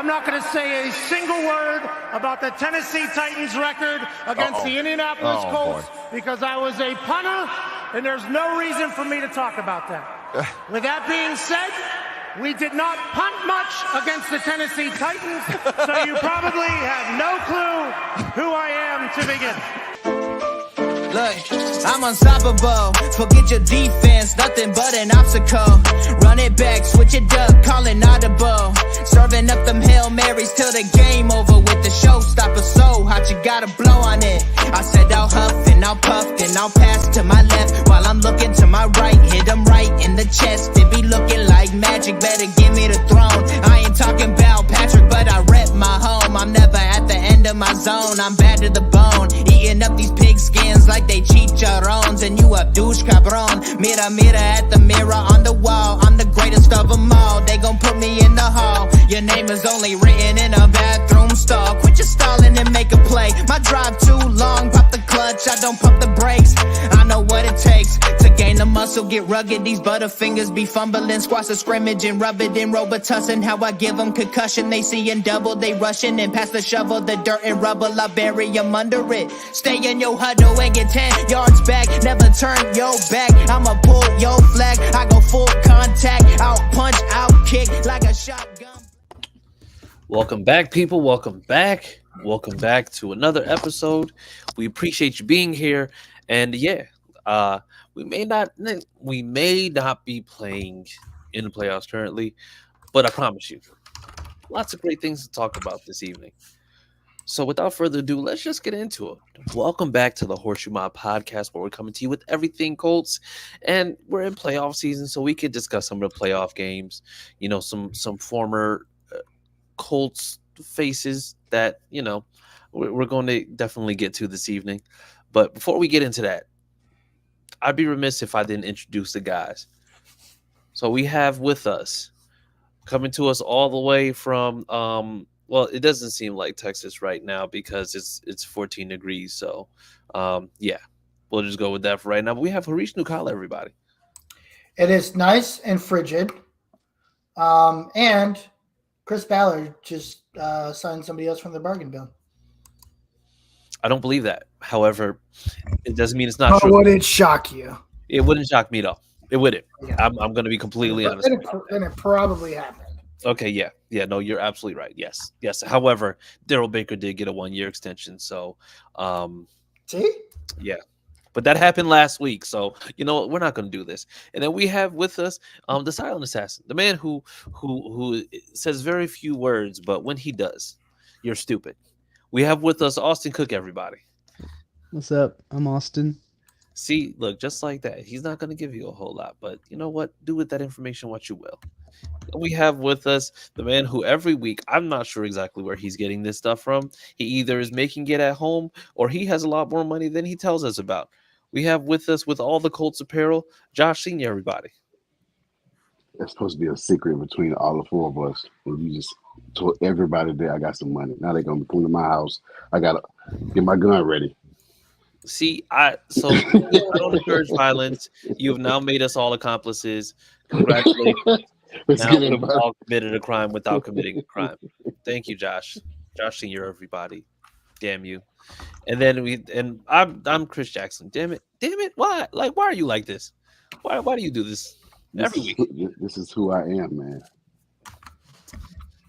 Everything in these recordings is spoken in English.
I'm not going to say a single word about the Tennessee Titans record against the Indianapolis Colts because I was a punter, and there's no reason for me to talk about that. With that being said, we did not punt much against the Tennessee Titans, so you probably have no clue who I am to begin. Look, I'm unstoppable. Forget your defense, nothing but an obstacle. Run it back, switch it up, call it audible. Serving up them Hail Marys till the game over with the showstopper. So hot, you gotta blow on it. I said I'll huff and I'll puff and I'll pass to my left while I'm looking to my right. Hit him right in the chest. It be looking like magic. Better give me the throne. I ain't talking about Patrick, but I rep my home. I'm never at the end of my zone. I'm bad to the bone. Eating up these pig skins like they chicharrones. And you a douche cabron. Mira, mira at the mirror on the wall. I'm the greatest of them all. They gon' put me in the hall. Your name is only written in a bathroom stall. Quit your stalling and make a play. My drive too long. Pop the clutch, I don't pump the brakes. I know what it takes to gain the muscle, get rugged. These butterfingers be fumbling. Squash the scrimmage and rub it in Robitussin. How I give them concussion. They seeing double, they rushing and pass the shovel. The dirt and rubble, I bury them under it. Stay in your huddle and get 10 yards back. Never turn your back. I'ma pull your flag. I go full contact. Out punch, out kick like a shotgun. Welcome back, people. Welcome back. Welcome back to another episode. We appreciate you being here. And yeah, we may not be playing in the playoffs currently, but I promise you, lots of great things to talk about this evening. So without further ado, let's just get into it. Welcome back to the HorseShoe Mob podcast, where we're coming to you with everything Colts, and we're in playoff season, so we could discuss some of the playoff games. You know, some former Colts faces that, you know, we're going to definitely get to this evening. But before we get into that, I'd be remiss if I didn't introduce the guys. So we have with us, coming to us all the way from, well, it doesn't seem like Texas right now because it's 14 degrees. So, yeah, we'll just go with that for right now. But we have Harish Nukala, everybody. It is nice and frigid. And Chris Ballard just signed somebody else from the bargain bin. I don't believe that. However, it doesn't mean it's not true. Would it shock you? It wouldn't shock me at all. It wouldn't. Yeah. I'm going to be completely honest. And it probably happened. Okay, yeah. No, you're absolutely right. Yes. However, Darrell Baker did get a 1-year extension. So, see? Yeah. But that happened last week. So, you know what? We're not going to do this. And then we have with us the silent assassin, the man who says very few words, but when he does, you're stupid. We have with us Austin Cook, everybody. What's up? I'm Austin. See, look, just like that. He's not going to give you a whole lot, but you know what? Do with that information what you will. We have with us the man who every week, I'm not sure exactly where he's getting this stuff from. He either is making it at home or he has a lot more money than he tells us about. We have with us, with all the Colts apparel, Josh Senior, everybody. It's supposed to be a secret between all the four of us. We just told everybody that I got some money. Now they're going to be coming to my house. I got to get my gun ready. See, I don't encourage violence. You have now made us all accomplices. Congratulations. Now we've all committed a crime without committing a crime. Thank you, Josh. Josh Senior, everybody. Damn you. And then I'm Chris Jackson. Damn it. Why? Why are you like this? Why do you do this every week? This is who I am, man.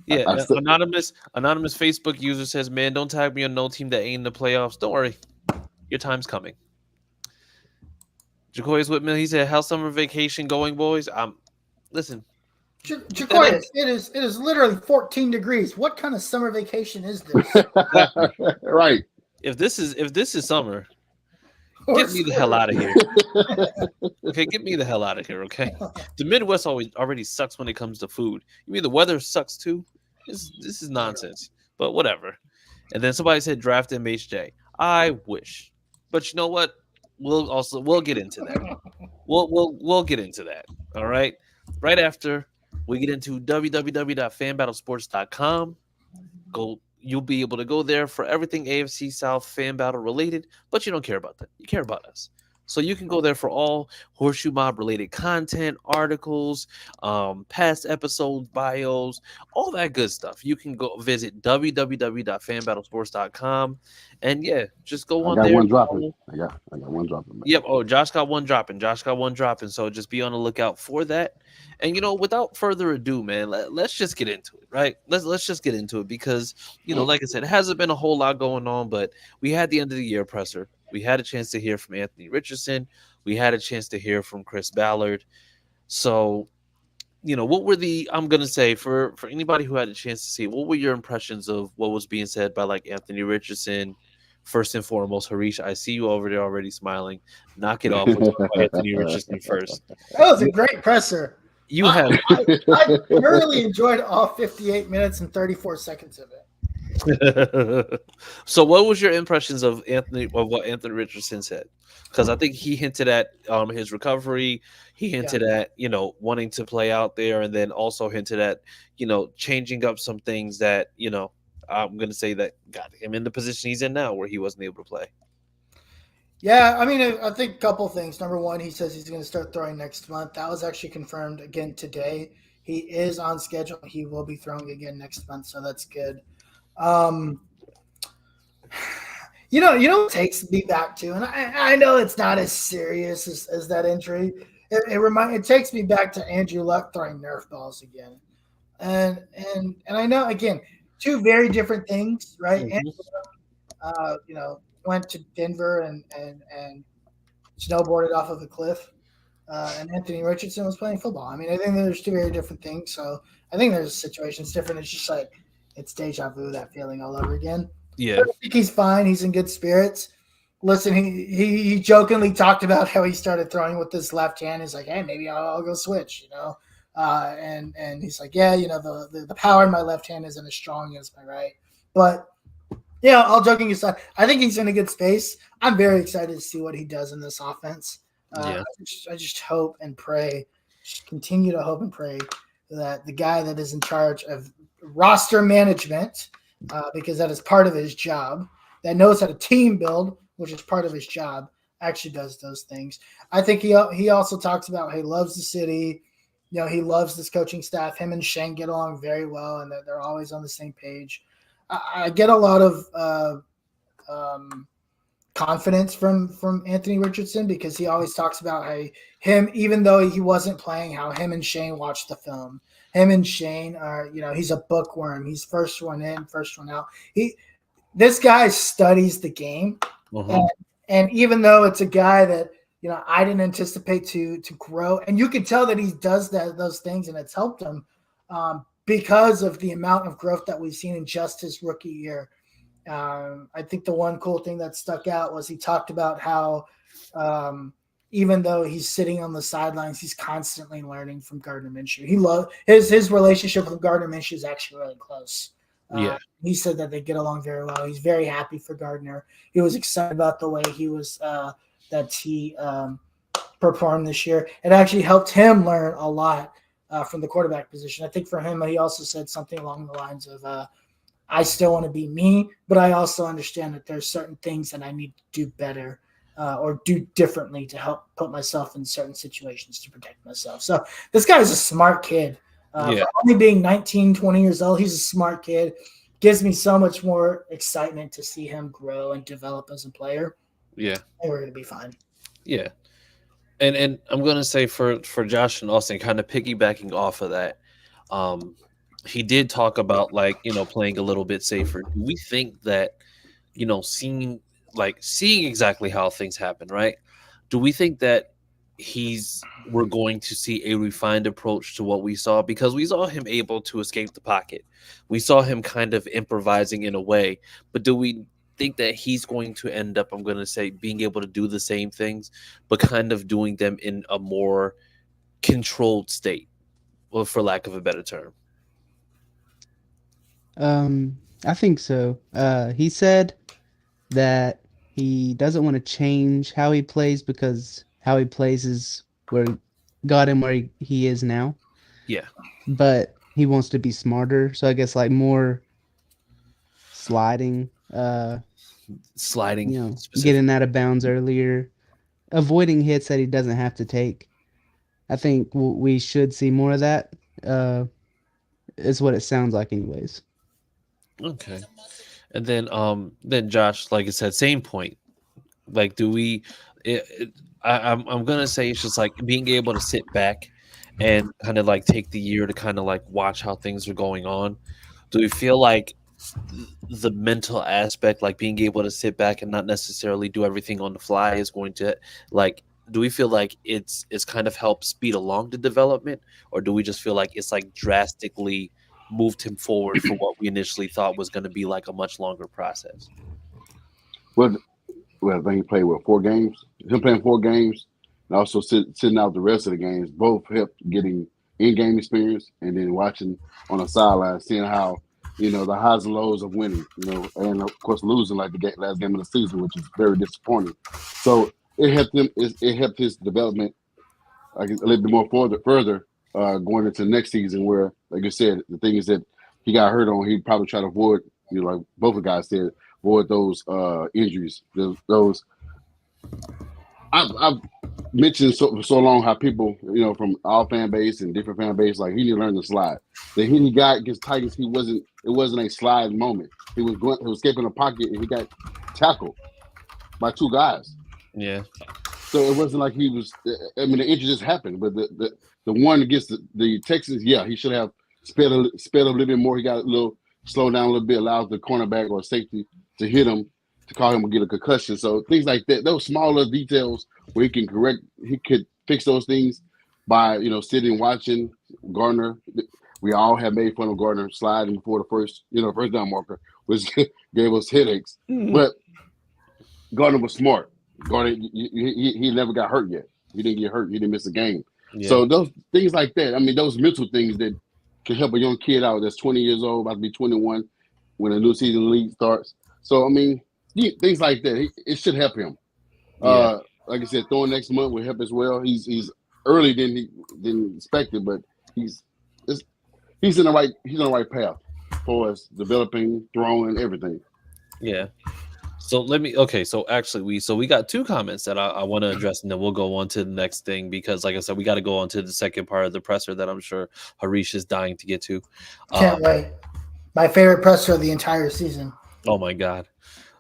Yeah, anonymous Facebook user says, "Man, don't tag me on no team that ain't in the playoffs. Don't worry. Your time's coming." Jacoyus Whitman, he said, "How's summer vacation going, boys?" Listen. Jacoyus, it is literally 14 degrees. What kind of summer vacation is this? Right. If this is summer, get me the hell out of here. Okay, get me the hell out of here, okay? The Midwest already sucks when it comes to food. You mean the weather sucks too? This is nonsense. But whatever. And then somebody said draft MHJ. I wish. But you know what? We'll get into that. We'll get into that. All right. Right after we get into www.fanbattlesports.com. You'll be able to go there for everything AFC South fan battle related, but you don't care about that. You care about us. So you can go there for all Horseshoe Mob related content, articles, past episodes, bios, all that good stuff. You can go visit www.fanbattlesports.com, and yeah, just go I on got there. one dropping. I got one dropping. Man. Yep. Oh, Josh got one dropping. So just be on the lookout for that. And without further ado, man, let's just get into it, right? Let's just get into it because like I said, it hasn't been a whole lot going on, but we had the end of the year presser. We had a chance to hear from Anthony Richardson. We had a chance to hear from Chris Ballard. So, what were I'm gonna say for anybody who had a chance to see, what were your impressions of what was being said by like Anthony Richardson? First and foremost, Harish, I see you over there already smiling. Knock it off. We'll talk about Anthony Richardson first. That was a great presser. I thoroughly enjoyed all 58 minutes and 34 seconds of it. So what was your impressions of what Anthony Richardson said? Because I think he hinted at his recovery. He hinted at wanting to play out there, and then also hinted at changing up some things that I'm going to say that got him in the position he's in now where he wasn't able to play. Yeah, I mean, I think a couple things. Number one, he says he's going to start throwing next month. That was actually confirmed again today. He is on schedule. He will be throwing again next month, so that's good. What takes me back to, and I know it's not as serious as that injury. It takes me back to Andrew Luck throwing Nerf balls again, and I know again. Two very different things, right? Mm-hmm. Went to Denver and snowboarded off of a cliff. And Anthony Richardson was playing football. I mean, I think there's two very different things. So I think there's situations different. It's just like it's deja vu, that feeling all over again. Yeah, but I think he's fine. He's in good spirits. Listen, he jokingly talked about how he started throwing with his left hand. He's like, hey, maybe I'll go switch, and he's like, yeah, the power in my left hand isn't as strong as my right. But, all joking aside, I think he's in a good space. I'm very excited to see what he does in this offense. I just hope and pray, continue to hope and pray that the guy that is in charge of roster management, because that is part of his job, that knows how to team build, which is part of his job, actually does those things. I think he also talks about how he loves the city. He loves this coaching staff. Him and Shane get along very well, and they're always on the same page. I get a lot of confidence from Anthony Richardson because he always talks about how him, even though he wasn't playing, how him and Shane watched the film. Him and Shane are, he's a bookworm. He's first one in, first one out. This guy studies the game, and even though it's a guy that I didn't anticipate to grow. And you can tell that he does those things, and it's helped him because of the amount of growth that we've seen in just his rookie year. I think the one cool thing that stuck out was he talked about how even though he's sitting on the sidelines, he's constantly learning from Gardner Minshew. He loved his relationship with Gardner Minshew is actually really close. He said that they get along very well. He's very happy for Gardner. He was excited about the way he was that he performed this year. It actually helped him learn a lot from the quarterback position. I think for him, he also said something along the lines of, I still want to be me, but I also understand that there's certain things that I need to do better or do differently to help put myself in certain situations to protect myself. So this guy is a smart kid. For only being 19, 20 years old, he's a smart kid. Gives me so much more excitement to see him grow and develop as a player. Yeah. And we're going to be fine. Yeah. And I'm going to say for Josh and Austin, kind of piggybacking off of that, he did talk about playing a little bit safer. Do we think that, seeing exactly how things happen, right? Do we think that we're going to see a refined approach to what we saw? Because we saw him able to escape the pocket. We saw him kind of improvising in a way, but do we think that he's going to end up, I'm going to say, being able to do the same things, but kind of doing them in a more controlled state, or for lack of a better term? I think so. He said that he doesn't want to change how he plays because how he plays is where got him where he is now. Yeah. But he wants to be smarter. So I guess more sliding, getting out of bounds earlier, avoiding hits that he doesn't have to take. I think we should see more of that. Is what it sounds like, anyways. Okay. And then Josh, like I said, same point. Like, do we? I'm gonna say it's just like being able to sit back and kind of like take the year to kind of like watch how things are going on. Do we feel like the mental aspect, like being able to sit back and not necessarily do everything on the fly, is going to like? Do we feel like it's kind of helped speed along the development, or do we just feel like it's like drastically moved him forward for what we initially thought was going to be like a much longer process? Well, I think he played 4 games. Him playing 4 games and also sitting out the rest of the games both helped getting in-game experience, and then watching on the sideline, seeing how the highs and lows of winning, and of course losing like the last game of the season, which is very disappointing. So it helped him. It helped his development like a little bit more further going into next season, where, like I said, the thing is that he got hurt on. He probably try to avoid, like both the guys said, avoid those injuries. Those I've mentioned for so long how people, from our fan base and different fan base, like he need to learn to slide. The hit he got against Titans, it wasn't a slide moment. He was escaping the pocket and he got tackled by 2 guys. Yeah. So it wasn't like he was. I mean, the injury just happened, but the one against the Texans, yeah, he should have sped a little bit more. He got a little slow down a little bit, allows the cornerback or safety to hit him, to call him and get a concussion. So things like that, those smaller details where he could fix those things by sitting watching Gardner. We all have made fun of Gardner sliding before the first down marker, which gave us headaches. Mm-hmm. But Gardner was smart. Gardner, he never got hurt yet. He didn't get hurt. He didn't miss a game. Yeah. So those things like that, I mean, those mental things that can help a young kid out that's 20 years old, about to be 21, when a new season league starts. So, I mean, things like that, it should help him. Yeah. Like I said, throwing next month will help as well. He's early than expected, but he's in the right path for us, developing, throwing, everything. Yeah. So we got 2 comments that I want to address, and then we'll go on to the next thing, because like I said, we got to go on to the second part of the presser that I'm sure Harish is dying to get to. Can't wait. My favorite presser of the entire season. Oh my God.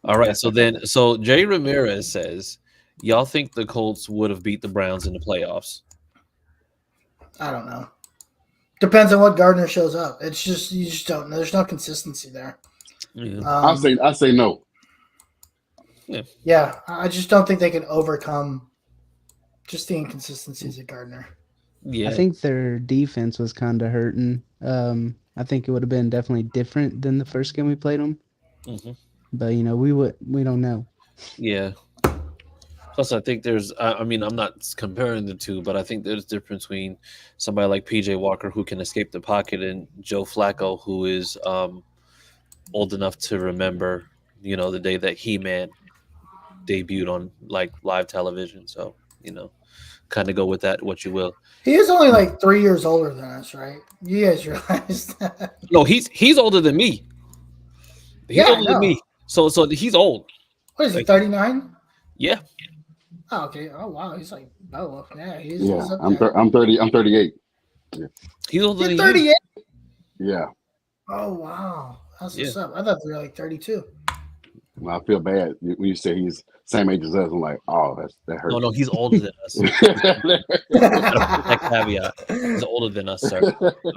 All right. So Jay Ramirez says, y'all think the Colts would have beat the Browns in the playoffs? I don't know. Depends on what Gardner shows up. It's just, you just don't know. There's no consistency there. Yeah. I say no. Yeah, I just don't think they can overcome just the inconsistencies of Gardner. Yeah, I think their defense was kind of hurting. I think it would have been definitely different than the first game we played them. Mm-hmm. But we don't know. Yeah. Plus, I think I'm not comparing the two, but I think there's a difference between somebody like PJ Walker, who can escape the pocket, and Joe Flacco, who is old enough to remember, the day that He-Man debuted on like live television. So, kind of go with that, what you will. He is only like 3 years older than us, right? You guys realize that? No, he's older than me. He's older than me. So he's old. What is he, 39? Yeah. Oh, okay. Oh, wow. He's like, he's I'm 30. I'm 38. Yeah. He's older than 38? Yeah. Oh, wow. That's what's up. I thought they were like 32. Well, I feel bad when you say he's same age as us. I'm like, oh, that hurts. No, he's older than us. That caveat. He's older than us, sir.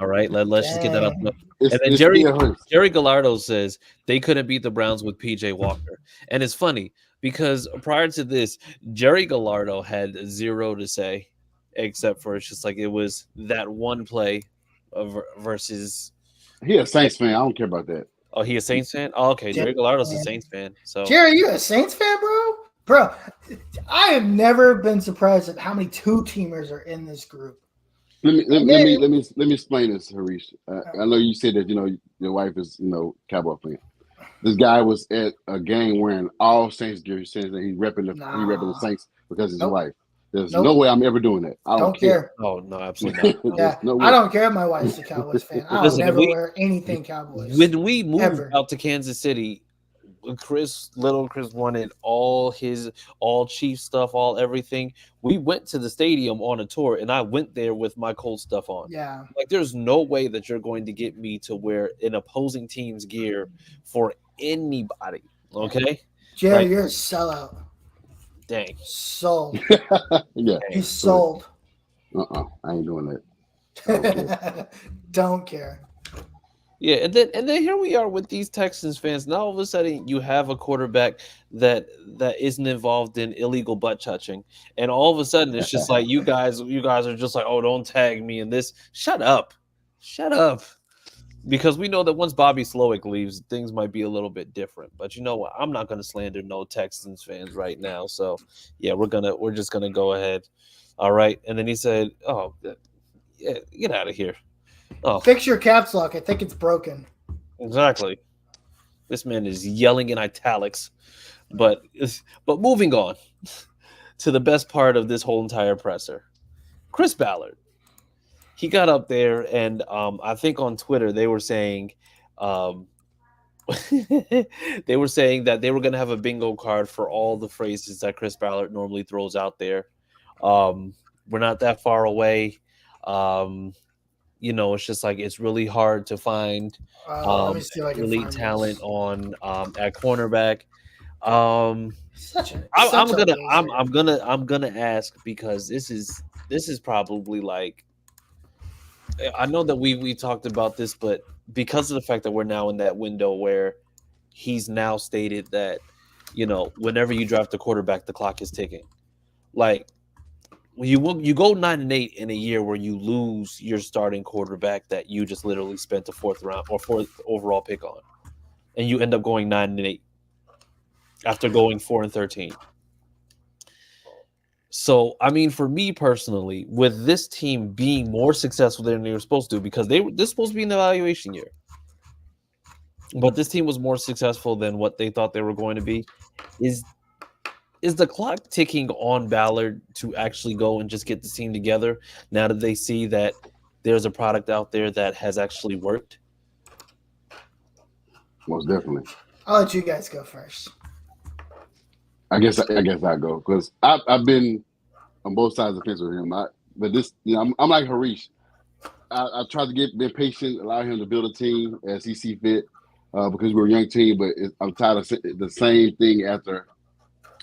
All right, let's just get that up. And then Jerry Gallardo says they couldn't beat the Browns with PJ Walker, and it's funny because prior to this, Jerry Gallardo had 0 to say, except for it's just like it was that one play versus. He a Saints fan. I don't care about that. Oh, he a Saints fan? Oh, okay. Jerry Gallardo's a Saints fan. So Jerry, you a Saints fan, bro? Bro, I have never been surprised at how many 2-teamers are in this group. Let me explain this, Harish. I know you said that your wife is Cowboy fan. This guy was at a game wearing all Saints gear, saying that he's repping the Saints because of his wife. There's no way I'm ever doing that. I don't care. Oh no, absolutely not. I don't care if my wife's a Cowboys fan. I'll never wear anything Cowboys. When we moved out to Kansas City, Chris wanted all Chief stuff, all everything. We went to the stadium on a tour, and I went there with my Colt stuff on. Yeah. Like, there's no way that you're going to get me to wear an opposing team's gear for anybody. Okay, Jerry, right? you're a sellout. Dang. Sold. Yeah. He's sold. I ain't doing that. Don't care. Yeah, and then here we are with these Texans fans. Now all of a sudden you have a quarterback that isn't involved in illegal butt touching, and all of a sudden it's just like you guys are just like, oh, don't tag me in this. Shut up, because we know that once Bobby Slowick leaves, things might be a little bit different. But you know what? I'm not going to slander no Texans fans right now. So yeah, we're just gonna go ahead. All right, and then he said, oh, yeah, get out of here. Oh, Fix your caps lock. I think it's broken. exactly. This man is yelling in italics. But moving on to the best part of this whole entire presser. Chris Ballard. He got up there, and I think on Twitter they were saying that they were going to have a bingo card for all the phrases that Chris Ballard normally throws out there. We're not that far away. It's just like it's really hard to find Let me see if I can elite find talent this. on at cornerback. I'm gonna ask, because this is probably like, I know that we talked about this, but because of the fact that we're now in that window where he's now stated that, whenever you draft a quarterback, the clock is ticking. Like, you go 9-8 in a year where you lose your starting quarterback that you just literally spent a fourth overall pick on, and you end up going 9-8 after going 4-13. So, I mean, for me personally, with this team being more successful than they were supposed to, because this was supposed to be an evaluation year, but this team was more successful than what they thought they were going to be, is the clock ticking on Ballard to actually go and just get the team together now that they see that there's a product out there that has actually worked? Most definitely. I'll let you guys go first. I guess I go, because I've been on both sides of the fence with him. But this, I'm like Harish. I tried to be patient, allow him to build a team as he see fit, because we're a young team. But I'm tired of the same thing after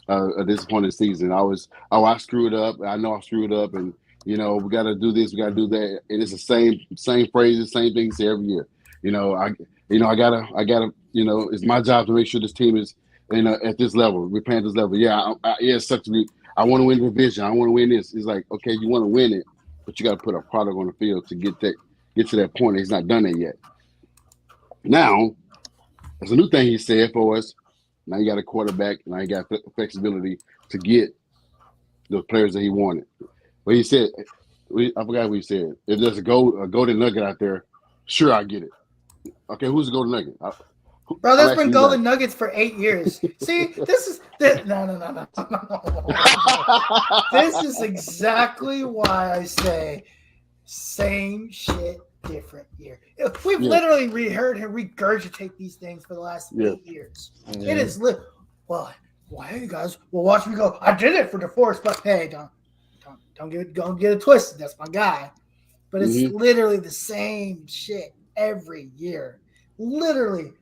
a disappointing season. I screwed up. I know I screwed up, and we got to do this, we got to do that, and it's the same phrases, same things every year. I gotta. It's my job to make sure this team is at this level. We're playing at this level. Yeah, it sucks to be. I want to win the division. I want to win this. It's like, okay, you want to win it, but you got to put a product on the field to get to that point. He's not done it yet. Now, there's a new thing he said for us. Now you got a quarterback. Now you got flexibility to get the players that he wanted. But he said, I forgot what he said. If there's a golden nugget out there, sure, I get it. Okay, who's the golden nugget? Bro, there's been golden nuggets for 8 years. See, no. This is exactly why I say same shit, different year. We've literally heard him regurgitate these things for the last 8 years. Yeah. It is well, why are you guys? Well, watch me go. I did it for DeForest, but hey, don't get it twisted. That's my guy. But it's literally the same shit every year, literally.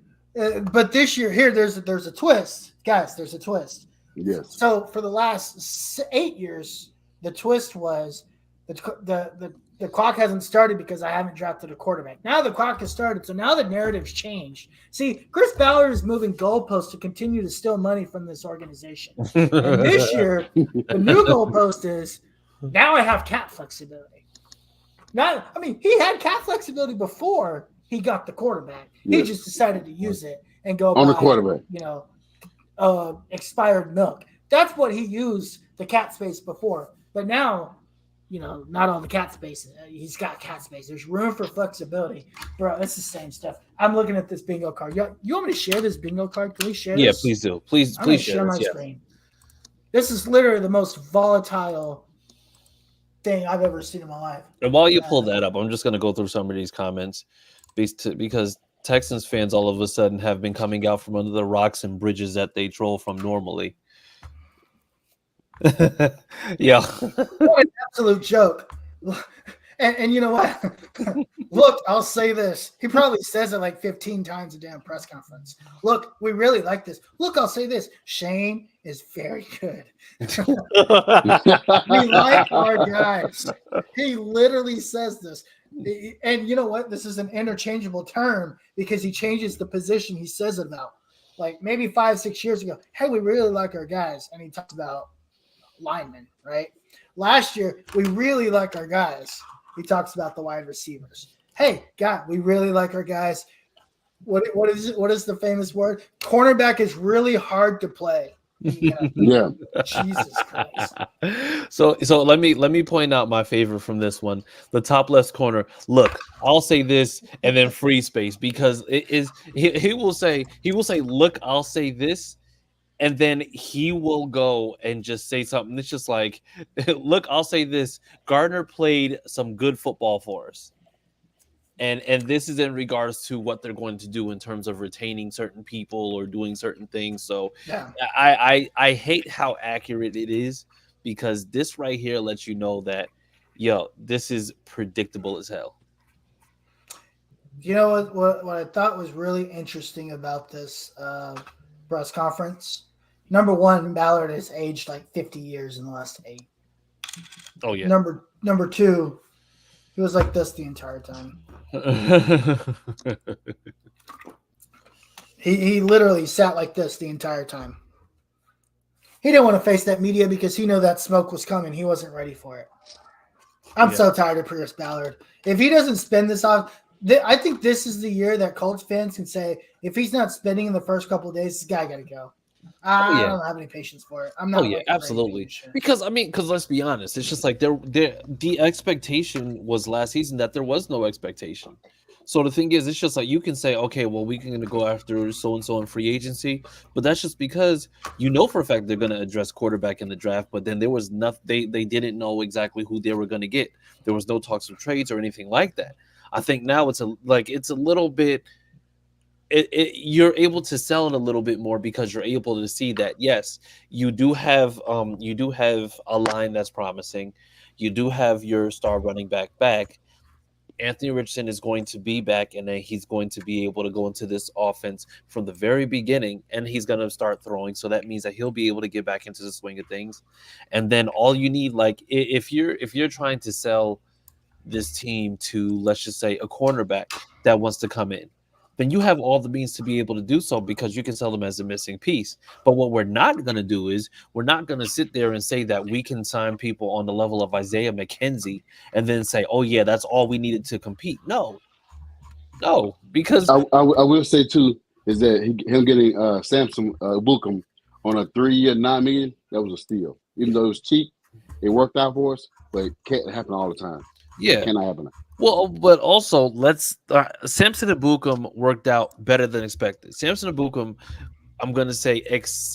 But this year, here there's a twist, guys. There's a twist. Yes. So for the last 8 years, the twist was the clock hasn't started because I haven't drafted a quarterback. Now the clock has started, so now the narrative's changed. See, Chris Ballard is moving goalposts to continue to steal money from this organization. And this year, the new goalpost is now I have cap flexibility. He had cap flexibility before he got the quarterback. He just decided to use it and go on buy, the quarterback. Expired milk. That's what he used the cap space before. But now, not all the cap space. He's got cap space. There's room for flexibility. Bro, it's the same stuff. I'm looking at this bingo card. You want me to share this bingo card? Can we share this? Yeah, please do. Please share my screen. This is literally the most volatile thing I've ever seen in my life. And while you pull that up, I'm just going to go through some of these comments because Texans fans all of a sudden have been coming out from under the rocks and bridges that they troll from normally. Yeah. What an absolute joke. And you know what? Look, I'll say this. He probably says it like 15 times a damn press conference. Look, we really like this. Look, I'll say this. Shane is very good. We like our guys. He literally says this. And you know what? This is an interchangeable term because he changes the position he says it about. Like maybe 5-6 years ago, hey, we really like our guys. And he talks about linemen, right? Last year, we really like our guys. He talks about the wide receivers. Hey, God, we really like our guys. What is it? What is the famous word? Cornerback is really hard to play. Yeah. Jesus Christ. So let me point out my favorite from this one. The top left corner. Look, I'll say this and then free space because it is he will say, look, I'll say this. And then he will go and just say something. It's just like, look, I'll say this. Gardner played some good football for us. And this is in regards to what they're going to do in terms of retaining certain people or doing certain things. So yeah. I hate how accurate it is because this right here lets you know that, this is predictable as hell. You know what I thought was really interesting about this press conference? Number one, Ballard has aged like 50 years in the last 8. Oh, yeah. Number two, he was like this the entire time. He literally sat like this the entire time. He didn't want to face that media because he knew that smoke was coming. He wasn't ready for it. I'm so tired of Chris Ballard. If he doesn't spend this off, I think this is the year that Colts fans can say, if he's not spending in the first couple of days, this guy got to go. I don't have any patience for it. I'm not. Oh yeah, absolutely. Because let's be honest. It's just like the expectation was last season that there was no expectation. So the thing is, it's just like you can say, okay, well, we can go after so and so in free agency, but that's just because for a fact they're going to address quarterback in the draft. But then there was nothing. They didn't know exactly who they were going to get. There was no talks of trades or anything like that. I think now it's a little bit. You're able to sell it a little bit more because you're able to see that yes, you do have a line that's promising. You do have your star running back. Anthony Richardson is going to be back, and then he's going to be able to go into this offense from the very beginning, and he's going to start throwing. So that means that he'll be able to get back into the swing of things. And then all you need, like if you're trying to sell this team to, let's just say, a cornerback that wants to come in, then you have all the means to be able to do so because you can sell them as a missing piece. But what we're not going to do is we're not going to sit there and say that we can sign people on the level of Isaiah McKenzie and then say, oh, yeah, that's all we needed to compete. No, because I will say, too, is that him getting Samson Buckham on a 3-year, $9 million, that was a steal. Even though it was cheap, it worked out for us, but it can't happen all the time. Yeah. It cannot happen. Well, but also Samson Buckham worked out better than expected. Samson Buckham, I'm going to say,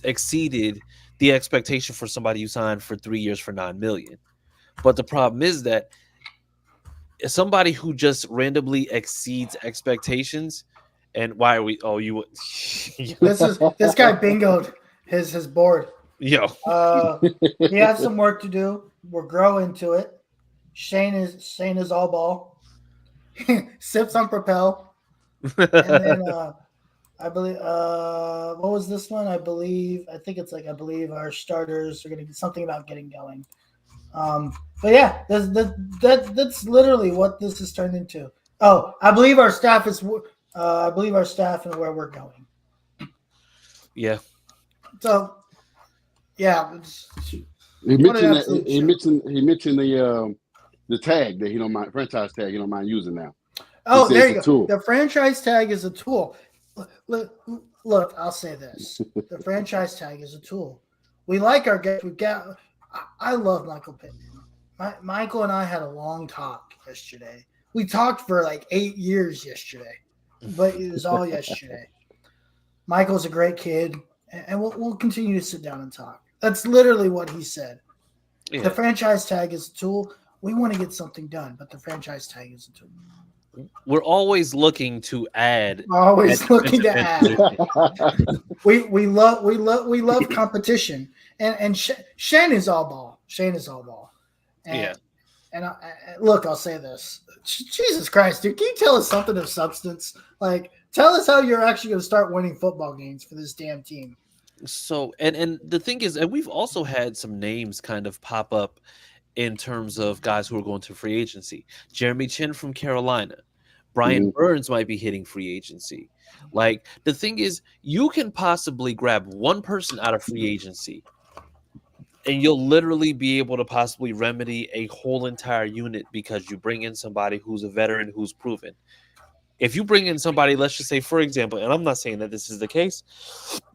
exceeded the expectation for somebody who signed for 3 years for $9 million. But the problem is that somebody who just randomly exceeds expectations, and why are we? Oh, you. This guy bingoed his board. Yo, he has some work to do. We're growing to it. Shane is all ball. Sips on Propel. And then I believe what was this one? I believe our starters are gonna be something about getting going. But yeah, that's literally what this has turned into. Oh, I believe our staff and where we're going. Yeah. So yeah. He mentioned the tag that he don't mind, franchise tag he don't mind using now. Oh, there you go. The franchise tag is a tool. Look, I'll say this. The franchise tag is a tool. We like our guys. I love Michael Pittman. Michael and I had a long talk yesterday. We talked for like 8 years yesterday, but it was all yesterday. Michael's a great kid, and we'll continue to sit down and talk. That's literally what he said. Yeah. The franchise tag is a tool. We want to get something done, but the franchise tag is a tool. we're always looking to add. Always looking to defensive add. end. We love competition, and Shane is all ball. Shane is all ball. And, Yeah. And look, I'll say this: Jesus Christ, dude, can you tell us something of substance? Like, tell us how you're actually going to start winning football games for this damn team. So and the thing is, and we've also had some names kind of pop up in terms of guys who are going to free agency. Jeremy Chin from Carolina. Brian Burns might be hitting free agency. Like, the thing is, you can possibly grab one person out of free agency and you'll literally be able to possibly remedy a whole entire unit because you bring in somebody who's a veteran who's proven. If you bring in somebody, let's just say, for example, and I'm not saying that this is the case,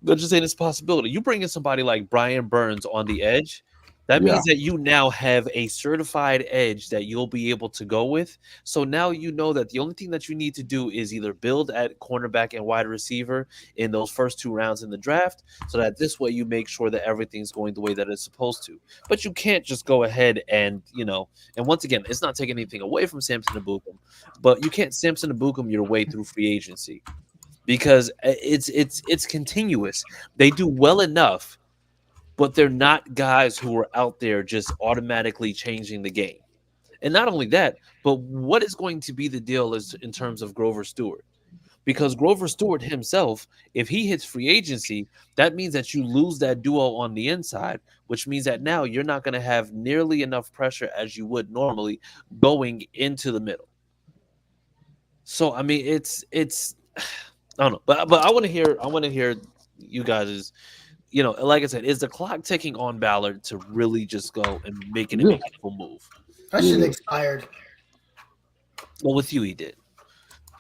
but just saying it's a possibility. You bring in somebody like Brian Burns on the edge, that means that you now have a certified edge that you'll be able to go with. So now you know that the only thing that you need to do is either build at cornerback and wide receiver in those first 2 rounds in the draft, so that this way you make sure that everything's going the way that it's supposed to. But you can't just go ahead and, and once again, it's not taking anything away from Samson Ebukam, but you can't Samson Ebukam your way through free agency because it's continuous. They do well enough, but they're not guys who are out there just automatically changing the game. And not only that, but what is going to be the deal is in terms of Grover Stewart? Because Grover Stewart himself, if he hits free agency, that means that you lose that duo on the inside, which means that now you're not going to have nearly enough pressure as you would normally going into the middle. So, I mean, it's I don't know, but I want to hear you guys' like I said, is the clock ticking on Ballard to really just go and make an meaningful move? That shit expired. Well, with you, he did.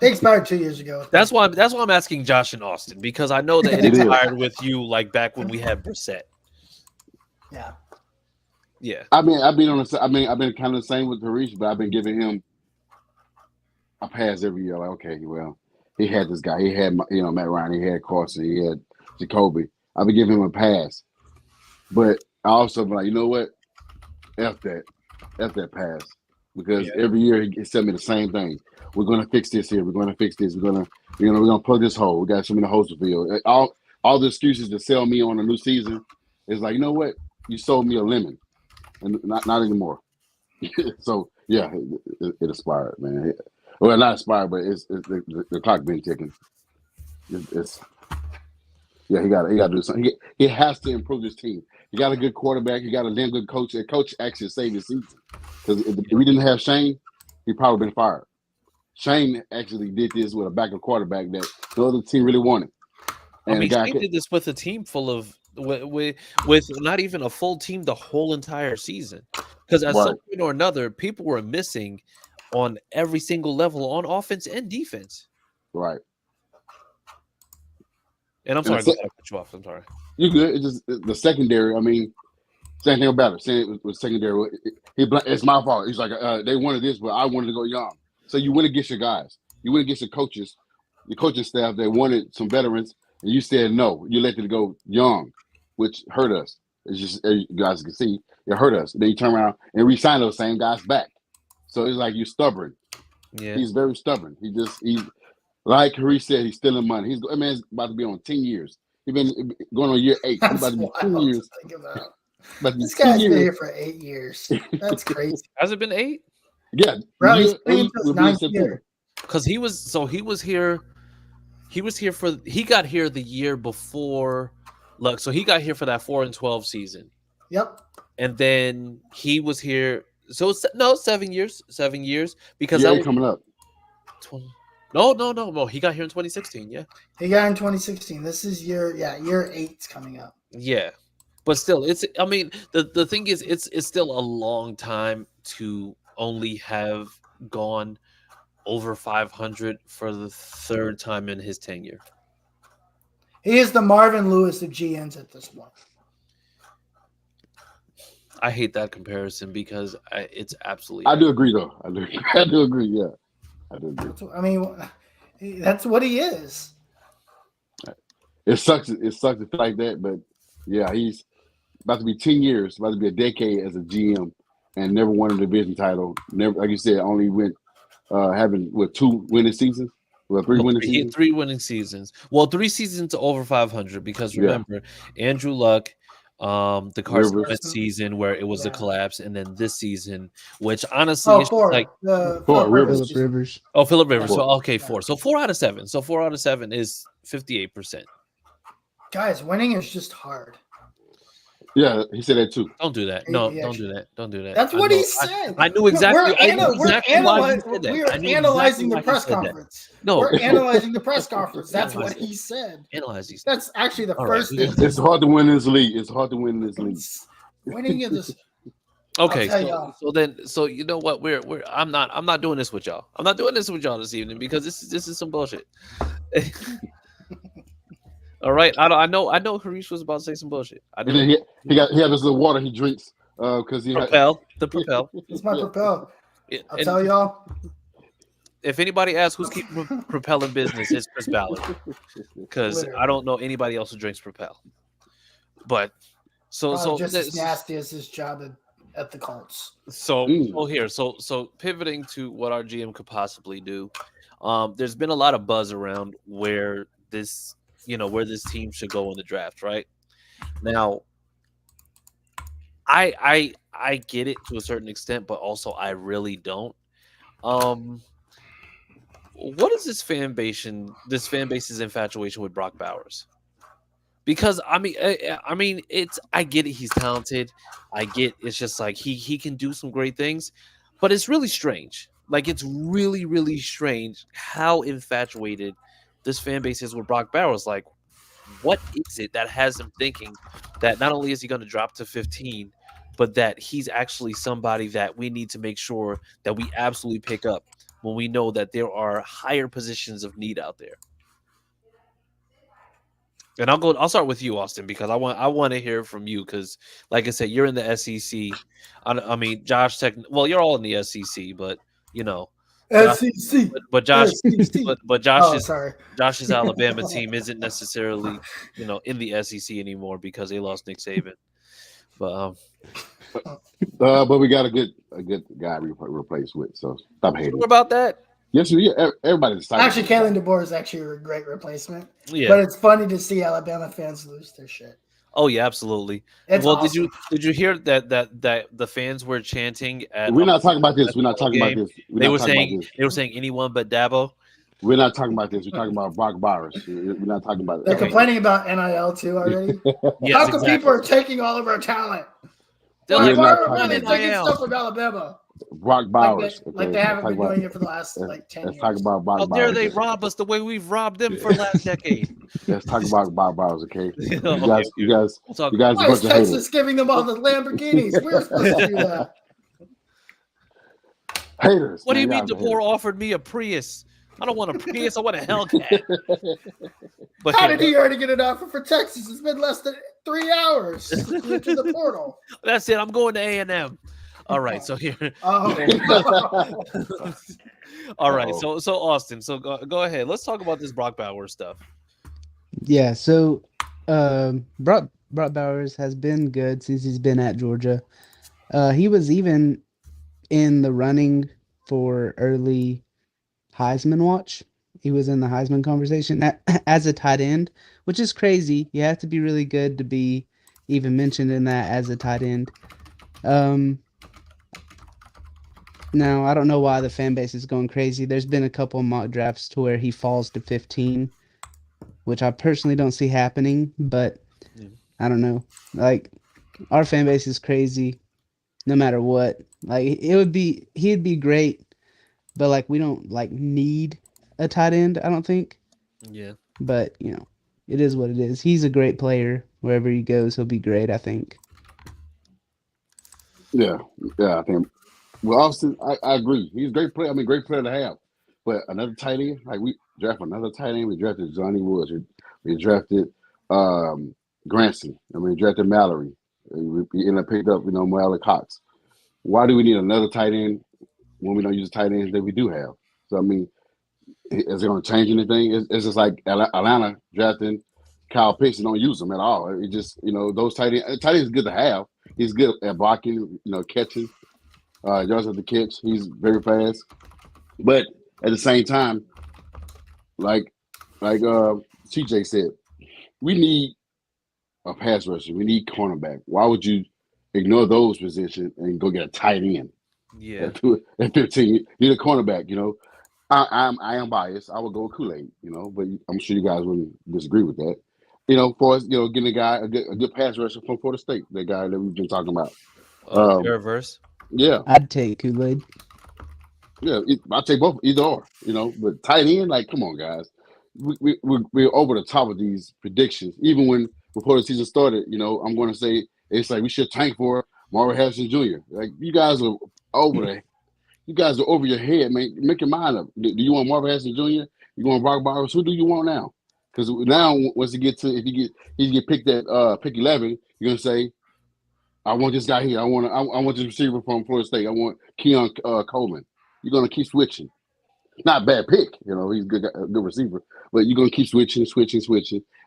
It expired 2 years ago. That's why I'm asking Josh and Austin, because I know that it expired with you, like back when we had Brissett. Yeah. Yeah. I've been kind of the same with Harish, but I've been giving him a pass every year. Like, okay, well, he had this guy. He had Matt Ryan. He had Carson. He had Jacoby. I've been giving him a pass, but I also be like, you know what? F that pass, because every year he sent me the same thing. We're going to fix this here. We're going to fix this. We're going to plug this hole. We got so many holes to fill. All the excuses to sell me on a new season is like, you know what? You sold me a lemon, and not anymore. So yeah, it expired, man. Well, not expired, but it's the clock been ticking. Yeah, he got to do something. He has to improve his team. He got a good quarterback. He got a damn good coach. The coach actually saved his season. Because if we didn't have Shane, he'd probably been fired. Shane actually did this with a backup quarterback that the other team really wanted. And Shane did this with a team full of with not even a full team the whole entire season. Because at some point or another, people were missing on every single level on offense and defense. Right. And I'm sorry, go ahead, I cut you off. I'm sorry. You're good. It's just the secondary. I mean, same thing about it. Saying it was secondary. It's my fault. He's like, they wanted this, but I wanted to go young. So you went against your guys. You went against your coaches, your coaching staff that wanted some veterans, and you said no. You let it go young, which hurt us. It's just, as you guys can see, it hurt us. Then you turn around and re-sign those same guys back. So it's like you're stubborn. Yeah. He's very stubborn. He's like Harish said, he's stealing money. That man's about to be on 10 years. He's been going on year 8. He's about to be 2 years. This guy's been here for 8 years. That's crazy. Has it been 8? Yeah. Bro, he's playing for his 9th year. Because he got here the year before. Look, so he got here for that 4-12 season. Yep. And then he was here. So 7 years. 7 years, because that was coming up. No. He got here in 2016. Yeah. He got in 2016. This is year 8's coming up. Yeah. But still, the thing is, it's still a long time to only have gone over 500 for the 3rd time in his tenure. He is the Marvin Lewis of GNs at this point. I hate that comparison because it's absolutely. I do agree, though. I do agree. Yeah, I do agree. That's what he is. It sucks. It sucks to feel like that, but yeah, he's about to be 10 years, about to be a decade as a GM, and never won a division title. Never, like you said, only went having with 2 winning seasons, well 3 winning seasons. 3 winning seasons. Well, 3 seasons over 500 because remember Andrew Luck, the Carson Wentz season where it was a collapse, and then this season, which honestly is like Phillip Rivers. Oh, Phillip Rivers. So okay, 4. So 4 out of 7. So 4 out of 7 is 58%. Guys, winning is just hard. Yeah, he said that too. Don't do that. No, don't do that. Don't do that. That's what he said. I knew exactly. We're analyzing the press conference. No, we're analyzing the press conference. That's what he said. Analyze these. That's actually the first thing. It's hard to win this league. It's hard to win this league. Winning in this. Okay, so you know what? I'm not doing this with y'all. I'm not doing this with y'all this evening because this is some bullshit. All right, I know Harish was about to say some bullshit. And then he had this little water he drinks because he Propel. It's my Propel. I'll tell y'all. If anybody asks who's keeping Propel in business, it's Chris Ballard, because I don't know anybody else who drinks Propel. But so just as nasty as his job at the Colts. So pivoting to what our GM could possibly do, there's been a lot of buzz around where this team should go in the draft, right? Now, I get it to a certain extent, but also I really don't. What is this fan base's infatuation with Brock Bowers? Because I mean, I get it. He's talented. I get it's just like he can do some great things, but it's really strange. Like it's really, really strange how infatuated this fan base is with Brock Bowers. Like, what is it that has him thinking that not only is he going to drop to 15, but that he's actually somebody that we need to make sure that we absolutely pick up when we know that there are higher positions of need out there? And I'll start with you, Austin, because I want to hear from you because, like I said, you're in the SEC. I mean, Josh, you're all in the SEC, but you know. SEC. But Josh, but Josh's Alabama team isn't necessarily, in the SEC anymore because they lost Nick Saban. But we got a good guy we replace with. So stop hating. Sure about that? Yes, everybody's excited. Actually, Kalen DeBoer is actually a great replacement. Yeah, but it's funny to see Alabama fans lose their shit. Oh yeah, absolutely. Awesome. Did you hear that the fans were chanting at? We're not talking about this. We're not talking about this. They were saying anyone but Dabo. We're not talking about this. We're talking about Brock Bowers. We're not talking about it. They're complaining about NIL too already. Yes, how come people are taking all of our talent? They're like, why are they taking stuff from Alabama? Brock Bowers. Like they haven't been doing it for the last 10 years. Let's talk about Brock Bowers. How dare they rob us the way we've robbed them for last decade? Let's talk about Brock Bowers, okay? You guys, why is Texas giving them all the Lamborghinis? We're supposed to do that. Haters. What do you mean DeBoer offered me a Prius? I don't want a Prius. I want a Hellcat. But how did he already get an offer for Texas? It's been less than 3 hours into the portal. That's it. I'm going to A&M. All right, so here. All right, so Austin, so go ahead. Let's talk about this Brock Bowers stuff. Yeah, so Brock Bowers has been good since he's been at Georgia. He was even in the running for early Heisman watch. He was in the Heisman conversation as a tight end, which is crazy. You have to be really good to be even mentioned in that as a tight end. Now, I don't know why the fan base is going crazy. There's been a couple of mock drafts to where he falls to 15, which I personally don't see happening, but I don't know. Like, our fan base is crazy no matter what. Like, he'd be great, but, like, we don't, like, need a tight end, I don't think. Yeah. But, it is what it is. He's a great player. Wherever he goes, he'll be great, I think. Yeah, I think. Well, Austin, I agree. He's a great player. I mean, great player to have. But another tight end, like we drafted another tight end. We drafted Johnny Woods. We drafted Granson. I mean, we drafted Mallory. We ended up picked up, Moelle Cox. Why do we need another tight end when we don't use the tight ends that we do have? So, I mean, is it going to change anything? It's just like Atlanta drafting Kyle Pitts and don't use them at all. It just, those tight ends is good to have. He's good at blocking, catching. Yards at the catch. He's very fast. But at the same time, like CJ said, we need a pass rusher. We need cornerback. Why would you ignore those positions and go get a tight end Yeah. at 15? You need a cornerback. I am biased. I would go with Kool-Aid. But I'm sure you guys wouldn't disagree with that. For us, getting a good pass rusher from Florida State, that guy that we've been talking about. Jared Verse. Yeah, I'd take Kool-Aid. yeah. I'll take both, either or. But tight end, like, come on, guys. We're over the top of these predictions. Even before the season started, I'm going to say it's like we should tank for Marvin Harrison Jr. Like, you guys are over your head, man. Make your mind up. Do you want Marvin Harrison Jr.? You want Brock Bowers? Who do you want now? Because now, once he get picked at pick 11, you're gonna say, I want this guy here. I want this receiver from Florida State. I want Keon Coleman. You're gonna keep switching. Not a bad pick, he's a good receiver, but you're gonna keep switching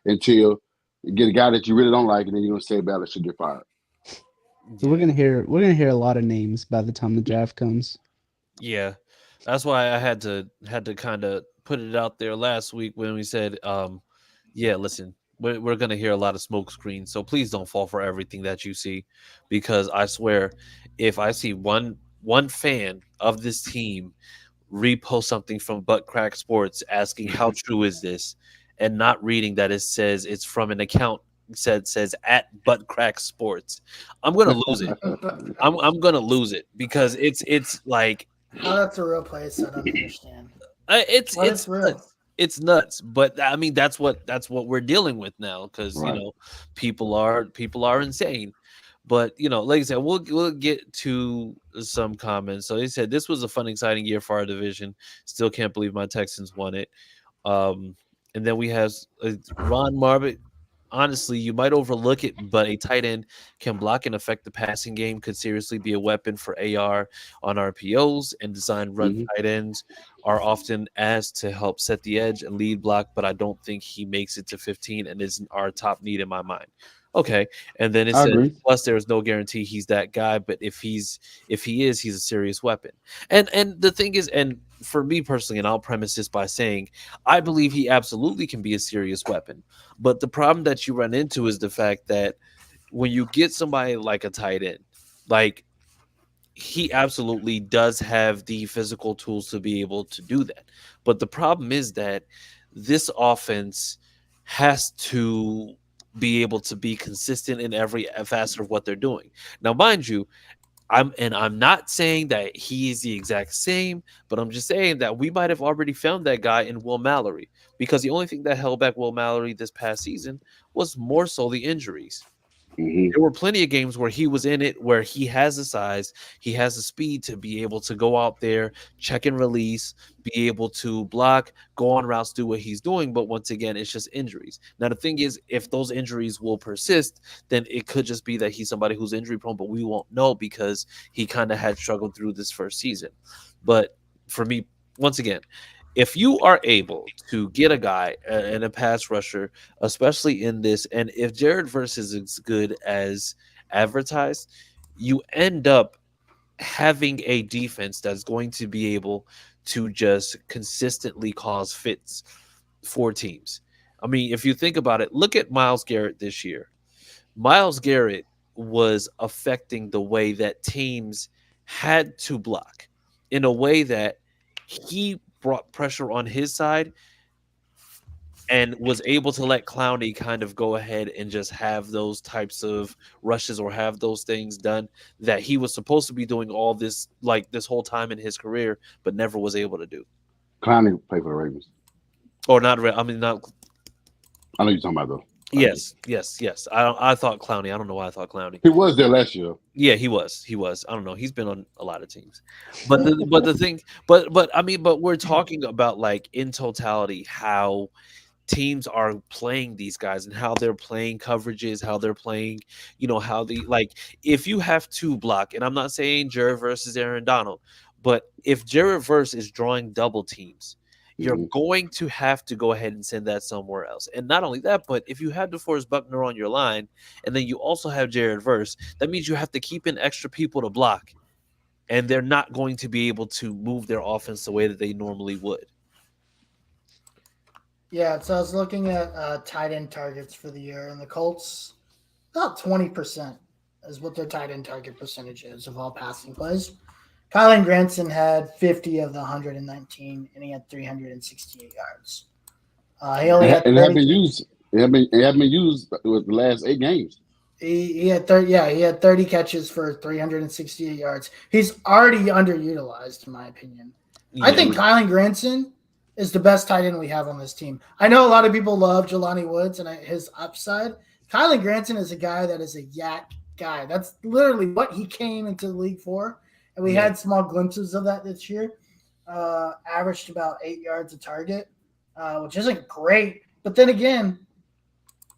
until you get a guy that you really don't like, and then you're gonna say Ballard should get fired. So we're gonna hear a lot of names by the time the draft comes. Yeah, that's why I had to kind of put it out there last week when we said, yeah, listen, we're gonna hear a lot of smoke screens, so please don't fall for everything that you see, because I swear, if I see one fan of this team repost something from Butt Crack Sports asking how true is this, and not reading that it says it's from an account says at Butt Crack Sports, I'm gonna lose it. I'm gonna lose it, because it's like, oh, that's a real place. I don't understand. It's real. nuts. It's nuts. But I mean, that's what we're dealing with now, because Right. people are insane. But like I said, we'll get to some comments. So they said this was a fun, exciting year for our division. Still can't believe my Texans won it. And then we have Ron Marbit. Honestly, you might overlook it, but a tight end can block and affect the passing game, could seriously be a weapon for AR on RPOs, and design run tight ends are often asked to help set the edge and lead block, but I don't think he makes it to 15 and isn't our top need in my mind. Okay. And then it I says, agree. plus there is no guarantee he's that guy, but if he is, he's a serious weapon. And the thing is, and for me personally, and I'll premise this by saying, I believe he absolutely can be a serious weapon. But the problem that you run into is the fact that when you get somebody like a tight end, like, he absolutely does have the physical tools to be able to do that. But the problem is that this offense has to be able to be consistent in every facet of what they're doing. Now, mind you, I'm not saying that he is the exact same, but I'm just saying that we might have already found that guy in Will Mallory, because the only thing that held back Will Mallory this past season was more so the injuries. There were plenty of games where he was in it, where he has the size, he has the speed to be able to go out there, check and release, be able to block, go on routes, do what he's doing. But once again, it's just injuries. Now, the thing is, if those injuries will persist, then it could just be that he's somebody who's injury prone, but we won't know, because he kind of had struggled through this first season. But for me, once again, if you are able to get a guy and a pass rusher, especially in this, and if Jared Verse is as good as advertised, you end up having a defense that's going to be able to just consistently cause fits for teams. I mean, if you think about it, look at Myles Garrett this year. Myles Garrett was affecting the way that teams had to block, in a way that he brought pressure on his side and was able to let Clowney kind of go ahead and just have those types of rushes, or have those things done that he was supposed to be doing all this, like, this whole time in his career, but never was able to do. Clowney played for the Ravens. Or not, I mean, not. I know you're talking about, though. Yes. I thought Clowney. I don't know why I thought Clowney. He was there last year. Yeah, he was. I don't know. He's been on a lot of teams, but the thing, but I mean, but we're talking about, like, in totality, how teams are playing these guys and how they're playing coverages, how they're playing, how the, like, if you have to block, and I'm not saying Jared versus Aaron Donald, but if Jared Verse is drawing double teams, you're going to have to go ahead and send that somewhere else. And not only that, but if you have DeForest Buckner on your line, and then you also have Jared Verse, that means you have to keep in extra people to block. and they're not going to be able to move their offense the way that they normally would. Yeah, so I was looking at tight end targets for the year, and the Colts, about 20% is what their tight end target percentage is of all passing plays. Kylan Granson had 50 of the 119, and he had 368 yards. He only had 30, it had been used with the last 8 games. He had 30. Yeah, he had 30 catches for 368 yards. He's already underutilized, in my opinion. Yeah. I think Kylan Granson is the best tight end we have on this team. I know a lot of people love Jelani Woods and his upside. Kylan Granson is a guy that is a yak guy. That's literally what he came into the league for. And we had small glimpses of that this year. Averaged about 8 yards a target, which isn't great. But then again,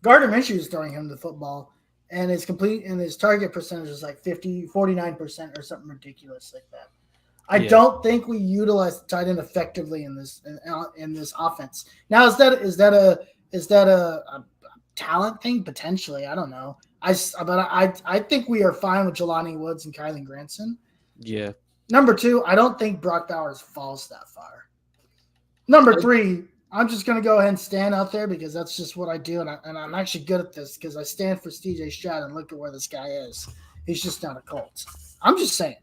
Gardner Minshew is throwing him the football, and his target percentage is like 49% or something ridiculous like that. I don't think we utilize the tight end effectively in this offense. Now, is that a talent thing? Potentially, I don't know. I think we are fine with Jelani Woods and Kylan Granson. Yeah. Number 2, I don't think Brock Bowers falls that far. Number 3, I'm just going to go ahead and stand out there because that's just what I do, and I'm actually good at this because I stand for C.J. Stroud and look at where this guy is. He's just not a Colt. I'm just saying.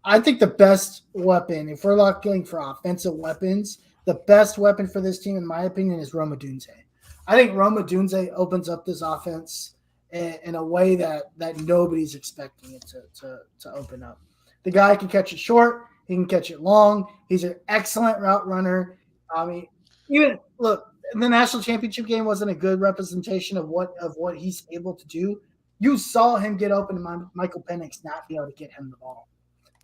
I think the best weapon, if we're looking for offensive weapons, the best weapon for this team, in my opinion, is Rome Odunze. I think Rome Odunze opens up this offense in a way that nobody's expecting it to open up. The guy can catch it short. He can catch it long. He's an excellent route runner. I mean, even look, the national championship game wasn't a good representation of what he's able to do. You saw him get open to Michael Penix not be able to get him the ball.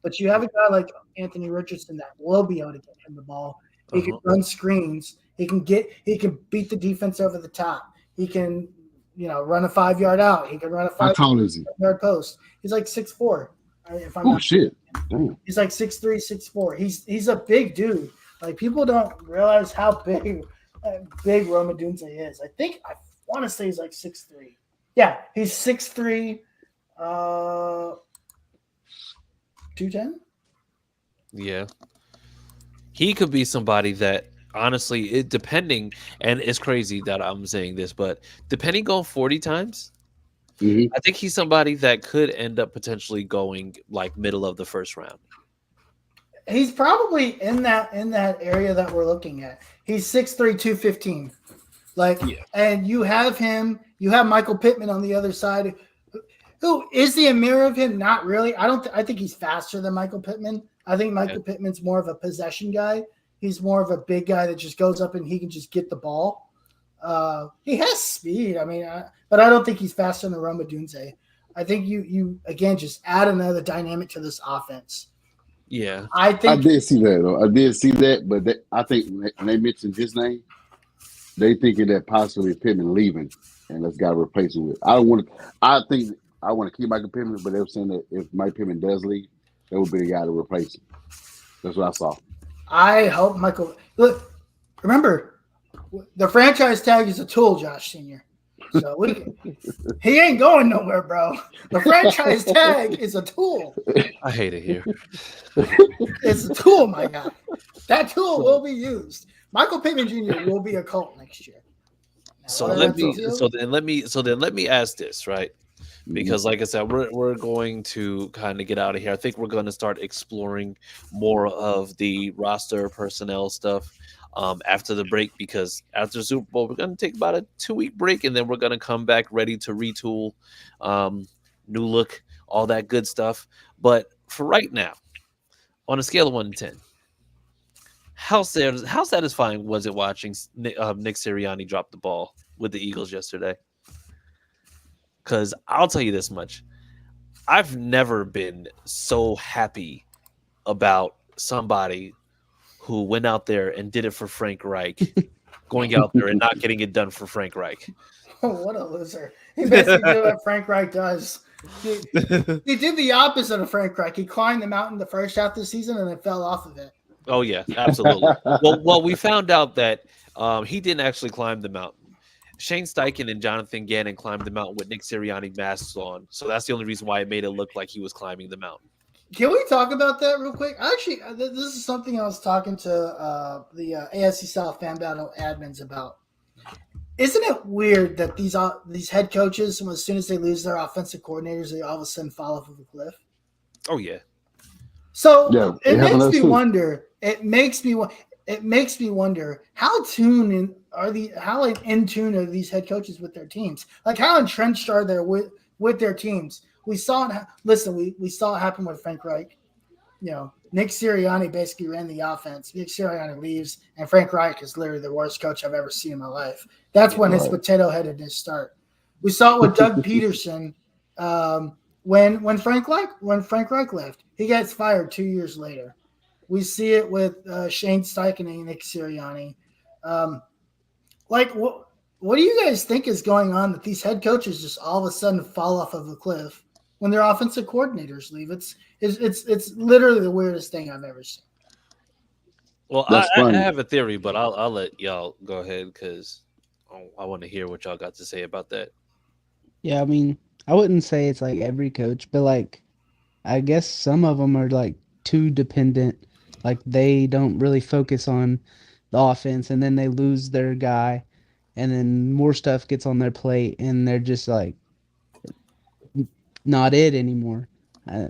But you have a guy like Anthony Richardson that will be able to get him the ball. He can run screens. He can beat the defense over the top. He can, run a 5-yard out. He can run a 5-yard post. He's like 6'4". Shit. Damn. He's like 6'3", 6'4". He's a big dude. Like, people don't realize how big Rome Odunze is. I want to say he's like 6'3". Yeah, he's 6'3", 210. Yeah, he could be somebody that honestly, depending, and it's crazy that I'm saying this, but depending on 40 times, I think he's somebody that could end up potentially going like middle of the first round. He's probably in that area that we're looking at. He's 6'3", 215. And you have Michael Pittman on the other side. Who is the mirror of him? Not really. I think he's faster than Michael Pittman. I think Michael Pittman's more of a possession guy. He's more of a big guy that just goes up and he can just get the ball. He has speed. I mean, but I don't think he's faster than Rome Odunze. I think you again just add another dynamic to this offense. Yeah, I did see that though. I did see that, but I think when they mentioned his name, they thinking that possibly Pittman leaving and let's got to replace him with. I think I want to keep Michael Pittman, but they were saying that if Mike Pittman does leave, that would be the guy to replace him. That's what I saw. I hope Michael. Look, remember, the franchise tag is a tool, Josh Senior. So he ain't going nowhere, bro. The franchise tag is a tool. I hate it here. It's a tool, my guy. That tool will be used. Michael Pittman Jr. will be a Colt next year. So let me ask this, right? Because like I said, we're going to kind of get out of here. I think we're going to start exploring more of the roster personnel stuff after the break, because after Super Bowl, we're going to take about a 2-week break, and then we're going to come back ready to retool, new look, all that good stuff. But for right now, on a scale of 1 to 10, how satisfying was it watching Nick Sirianni drop the ball with the Eagles yesterday? Because I'll tell you this much. I've never been so happy about somebody who went out there and did it for Frank Reich, going out there and not getting it done for Frank Reich. Oh, what a loser. He basically did what Frank Reich does. He did the opposite of Frank Reich. He climbed the mountain the first half of the season and then fell off of it. Oh, yeah, absolutely. well, we found out that he didn't actually climb the mountain. Shane Steichen and Jonathan Gannon climbed the mountain with Nick Sirianni masks on. So that's the only reason why it made it look like he was climbing the mountain. Can we talk about that real quick? Actually, this is something I was talking to the AFC South Fan Battle admins about. Isn't it weird that these head coaches, as soon as they lose their offensive coordinators, they all of a sudden fall off of a cliff? Oh yeah. So Yeah, it makes me too. wonder. It makes me wonder how in tune are these head coaches with their teams? Like how entrenched are they with their teams? We saw it. Listen, we saw it happen with Frank Reich. You know, Nick Sirianni basically ran the offense. Nick Sirianni leaves, and Frank Reich is literally the worst coach I've ever seen in my life. That's when his potato-headedness start. We saw it with Doug Peterson when Frank Reich left. He gets fired 2 years later. We see it with Shane Steichen and Nick Sirianni. What do you guys think is going on that these head coaches just all of a sudden fall off of a cliff when their offensive coordinators leave? It's literally the weirdest thing I've ever seen. Well, I have a theory, but I'll let y'all go ahead because I want to hear what y'all got to say about that. Yeah, I mean, I wouldn't say it's like every coach, but like, I guess some of them are like too dependent. Like they don't really focus on the offense, and then they lose their guy, and then more stuff gets on their plate, and they're just like not it anymore. I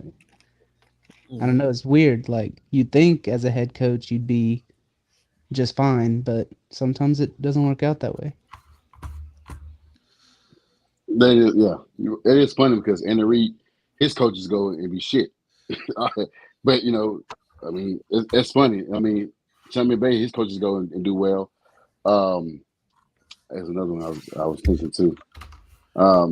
don't know. It's weird. Like you'd think as a head coach you'd be just fine, but sometimes it doesn't work out that way. It is funny because Andy Reid, his coaches go and be shit. But I mean, it's funny. I mean, Sean Bay, his coaches go and do well. There's another one I was thinking too. I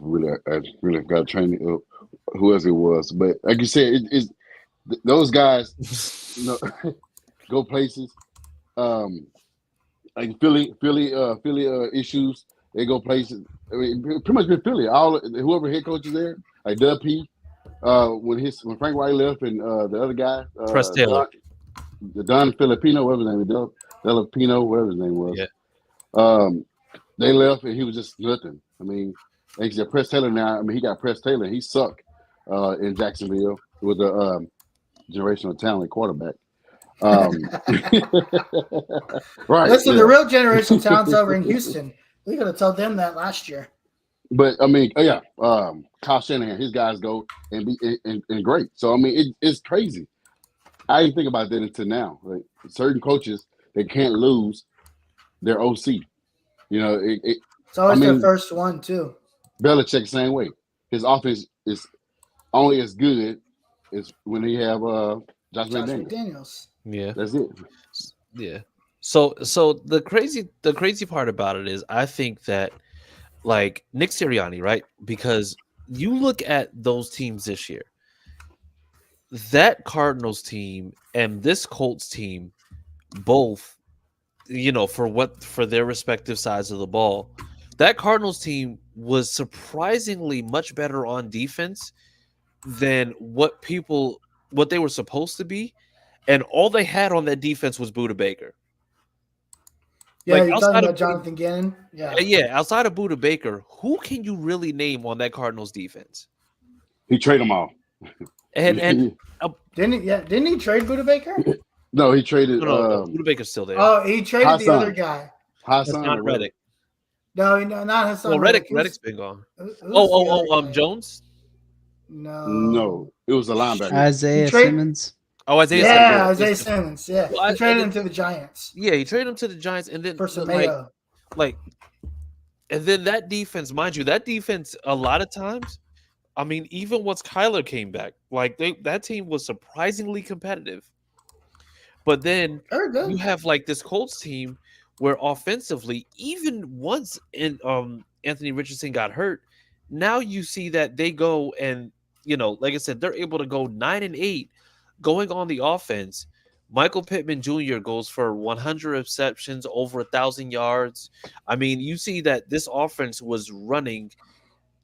really got to train who else it was, but like you said, it's those guys, go places. Like Philly issues, they go places. I mean, pretty much been Philly. Whoever head coach is there, like Dub P. When Frank Wright left and the other guy, Press Taylor, Don Filipino, whatever his name was, Filipino, whatever his name was. Yeah. They left and he was just nothing. I mean, like you said, Press Taylor now. I mean, he got Press Taylor. He sucked in Jacksonville with a generational talent quarterback. Right. Listen, the real generational talent's over in Houston. We could have told them that last year. But I mean, Kyle Shanahan, his guys go and be and great. So I mean, it's crazy. I didn't think about that until now. Like certain coaches, they can't lose their OC. It's always their first one too. Belichick, same way. His offense is only as good as when he have Josh McDaniels. Yeah, that's it. Yeah. So the crazy part about it is I think that like Nick Sirianni, right? Because you look at those teams this year, that Cardinals team and this Colts team, both, for their respective sides of the ball, that Cardinals team was surprisingly much better on defense than what they were supposed to be. And all they had on that defense was Budda Baker. Yeah, you're talking about Jonathan Gannon? Yeah, outside of Budda Baker, who can you really name on that Cardinals defense? He traded them all. And didn't he trade Budda Baker? No, he traded. No, Budda Baker's still there. Oh, he traded Hassan. The other guy. Hassan, not Reddick. No, not Hassan. Well, Reddick's been gone. Jones? No, it was a linebacker. Isaiah Simmons. Oh, Isaiah Simmons. Yeah, Isaiah Simmons. Yeah, well, he traded him to the Giants. Yeah, he traded him to the Giants, and then for Mayo. And then that defense, mind you, a lot of times, I mean, even once Kyler came back, that team was surprisingly competitive. But then you have this Colts team where offensively, even once Anthony Richardson got hurt, now you see that they go and like I said, they're able to go 9-8. Going on the offense, Michael Pittman Jr. goes for 100 receptions, over 1,000 yards. I mean, you see that this offense was running,